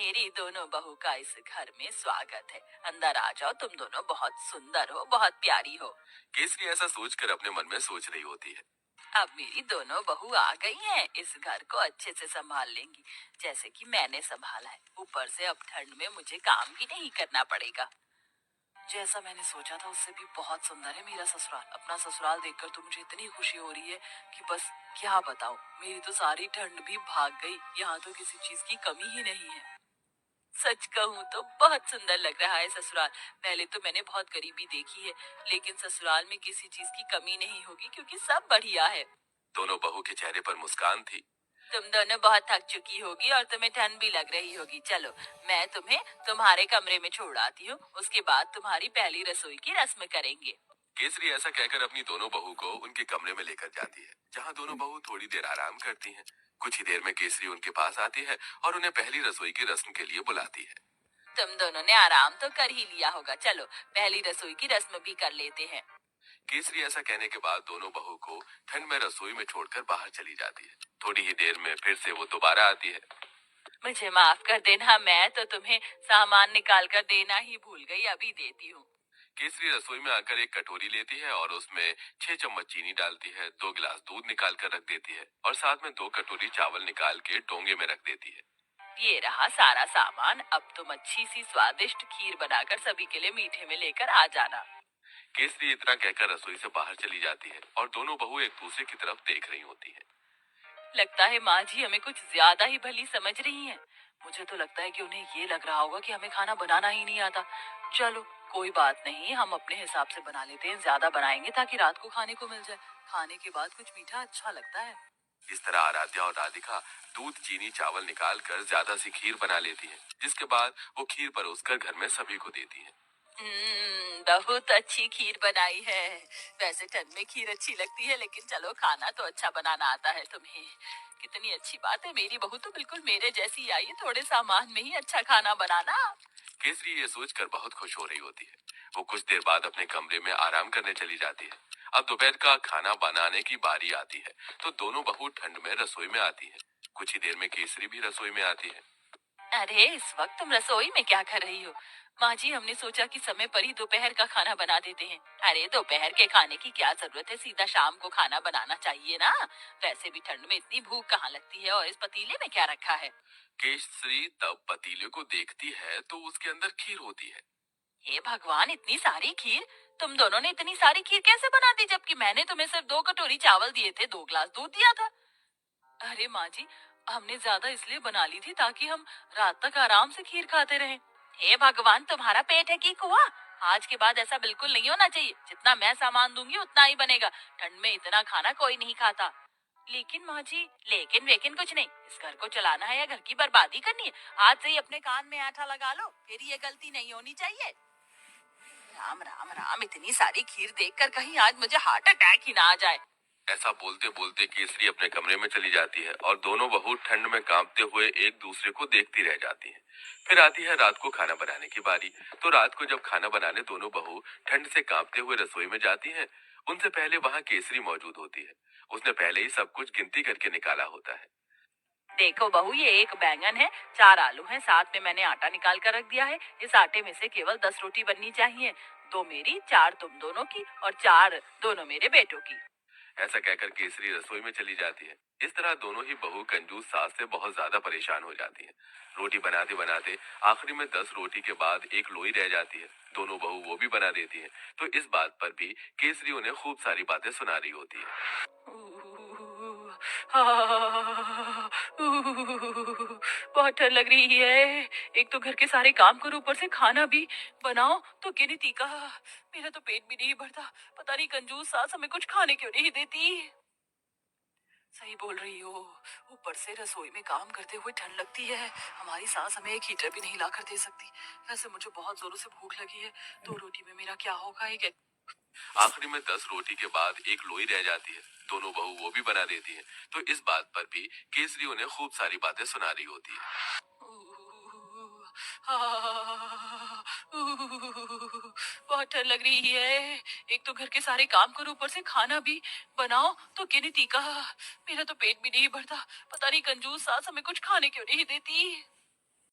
मेरी दोनों बहू का इस घर में स्वागत है। अंदर आ जाओ, तुम दोनों बहुत सुंदर हो, बहुत प्यारी हो। केसरी ऐसा सोचकर अपने मन में सोच रही होती है। अब मेरी दोनों बहू आ गई हैं, इस घर को अच्छे से संभाल लेंगी, जैसे कि मैंने संभाला है। ऊपर से अब ठंड में मुझे काम भी नहीं करना पड़ेगा। जैसा मैंने सोचा था उससे भी बहुत सुंदर है मेरा ससुराल। अपना ससुराल देखकर तो मुझे इतनी खुशी हो रही है कि बस क्या बताऊं। मेरी तो सारी ठंड भी भाग गई। यहाँ तो किसी चीज की कमी ही नहीं है। सच कहूँ तो बहुत सुंदर लग रहा है ससुराल। पहले तो मैंने बहुत गरीबी देखी है, लेकिन ससुराल में किसी चीज की कमी नहीं होगी क्योंकि सब बढ़िया है। दोनों बहू के चेहरे पर मुस्कान थी। तुम दोनों बहुत थक चुकी होगी और तुम्हें ठंड भी लग रही होगी। चलो, मैं तुम्हें तुम्हारे कमरे में छोड़ आती हूँ, उसके बाद तुम्हारी पहली रसोई की रस्म करेंगे। केसरी ऐसा कहकर अपनी दोनों बहू को उनके कमरे में लेकर जाती है, जहाँ दोनों बहू थोड़ी देर आराम करती हैं। कुछ ही देर में केसरी उनके पास आती है और उन्हें पहली रसोई की रस्म के लिए बुलाती है। तुम दोनों ने आराम तो कर ही लिया होगा, चलो पहली रसोई की रस्म भी कर लेते हैं। केसरी ऐसा कहने के बाद दोनों बहू को ठंड में रसोई में छोड़कर बाहर चली जाती है। थोड़ी ही देर में फिर से वो दोबारा आती है। मुझे माफ कर देना, मैं तो तुम्हें सामान निकाल कर देना ही भूल गई, अभी देती हूँ। केसरी रसोई में आकर एक कटोरी लेती है और उसमें 6 चम्मच चीनी डालती है, 2 गिलास दूध निकाल कर रख देती है और साथ में 2 कटोरी चावल निकाल के डोंगे में रख देती है। ये रहा सारा सामान। अब तुम अच्छी सी स्वादिष्ट खीर बनाकर सभी के लिए मीठे में लेकर आ जाना। केसरी इतना कहकर रसोई से बाहर चली जाती है और दोनों बहू एक दूसरे की तरफ देख रही होती है। लगता है माँ जी हमें कुछ ज्यादा ही भली समझ रही हैं। मुझे तो लगता है कि उन्हें ये लग रहा होगा कि हमें खाना बनाना ही नहीं आता। चलो, कोई बात नहीं, हम अपने हिसाब से बना लेते हैं। ज्यादा बनाएंगे ताकि रात को खाने को मिल जाए। खाने के बाद कुछ मीठा अच्छा लगता है। इस तरह आराध्या और राधिका दूध चीनी चावल निकाल कर ज्यादा सी खीर बना लेती हैं, जिसके बाद वो खीर परोसकर घर में सभी को देती हैं। बहुत अच्छी खीर बनाई है। वैसे ठंड में खीर अच्छी लगती है, लेकिन चलो खाना तो अच्छा बनाना आता है तुम्हें। कितनी अच्छी बात है, मेरी बहू तो बिल्कुल मेरे जैसी आई है, थोड़े सामान में ही अच्छा खाना बनाना। केसरी ये सोचकर बहुत खुश हो रही होती है। वो कुछ देर बाद अपने कमरे में आराम करने चली जाती है। अब दोपहर का खाना बनाने की बारी आती है, तो दोनों बहू ठंड में रसोई में आती है। कुछ ही देर में केसरी भी रसोई में आती है। अरे, इस वक्त तुम रसोई में क्या कर रही हो? माँ जी, हमने सोचा कि समय पर ही दोपहर का खाना बना देते हैं। अरे, दोपहर के खाने की क्या जरूरत है, सीधा शाम को खाना बनाना चाहिए ना। वैसे भी ठंड में इतनी भूख कहाँ लगती है, और इस पतीले में क्या रखा है? केसरी तब पतीले को देखती है तो उसके अंदर खीर होती है। हे भगवान, इतनी सारी खीर! तुम दोनों ने इतनी सारी खीर कैसे बना दी, जबकि मैंने तुम्हें सिर्फ 2 कटोरी चावल दिए थे, 2 गिलास दूध दिया था। अरे माँ जी, हमने ज्यादा इसलिए बना ली थी ताकि हम रात तक आराम से खीर खाते रहें। हे भगवान, तुम्हारा पेट है कि कुआं? आज के बाद ऐसा बिल्कुल नहीं होना चाहिए। जितना मैं सामान दूंगी उतना ही बनेगा। ठंड में इतना खाना कोई नहीं खाता। लेकिन माँ जी, लेकिन वेकिन कुछ नहीं। इस घर को चलाना है या घर की बर्बादी करनी है? आज से ही अपने कान में आठा लगा लो, फिर ये गलती नहीं होनी चाहिए। राम राम राम, इतनी सारी खीर देखकर कहीं आज मुझे हार्ट अटैक ही ना आ जाए। ऐसा बोलते बोलते केसरी अपने कमरे में चली जाती है और दोनों बहू ठंड में कांपते हुए एक दूसरे को देखती रह जाती हैं। फिर आती है रात को खाना बनाने की बारी। तो रात को जब खाना बनाने दोनों बहू ठंड से कांपते हुए रसोई में जाती हैं, उनसे पहले वहां केसरी मौजूद होती है। उसने पहले ही सब कुछ गिनती करके निकाला होता है। देखो बहू, ये एक बैंगन है, 4 आलू हैं, साथ में मैंने आटा निकाल कर रख दिया है। इस आटे में से केवल 10 रोटी बननी चाहिए। 2 मेरी, 4 तुम दोनों की और 4 दोनों मेरे बेटों की। ऐसा कहकर केसरी रसोई में चली जाती है। इस तरह दोनों ही बहू कंजूस सास से बहुत ज्यादा परेशान हो जाती हैं। रोटी बनाते बनाते आखिरी में 10 रोटी के बाद एक लोई रह जाती है। दोनों बहू वो भी बना देती हैं। तो इस बात पर भी केसरी उन्हें खूब सारी बातें सुना रही होती है। बहुत ठंड लग रही है। एक तो घर के सारे काम करो, ऊपर से खाना भी बनाओ, तो गिनती का मेरा तो पेट भी नहीं भरता। पता नहीं कंजूस सास हमें कुछ खाने क्यों नहीं देती। सही बोल रही हो। ऊपर से रसोई में काम करते हुए ठंड लगती है। हमारी सास हमें एक हीटर भी नहीं ला कर दे सकती। वैसे मुझे बहुत जोरों से भूख लगी है। 2 रोटी में मेरा क्या होगा? एक आखिरी में 10 रोटी के बाद एक लोई रह जाती है। दोनों बहू वो भी बना देती हैं। तो इस बात पर भी केसरी उन्हें खूब सारी बातें सुना रही होती है। बहुत ठंड लग रही है। एक तो घर के सारे काम करो, ऊपर से खाना भी बनाओ, तो गिनती का मेरा तो पेट भी नहीं भरता। पता नहीं कंजूस सास हमें कुछ खाने क्यों नहीं देती।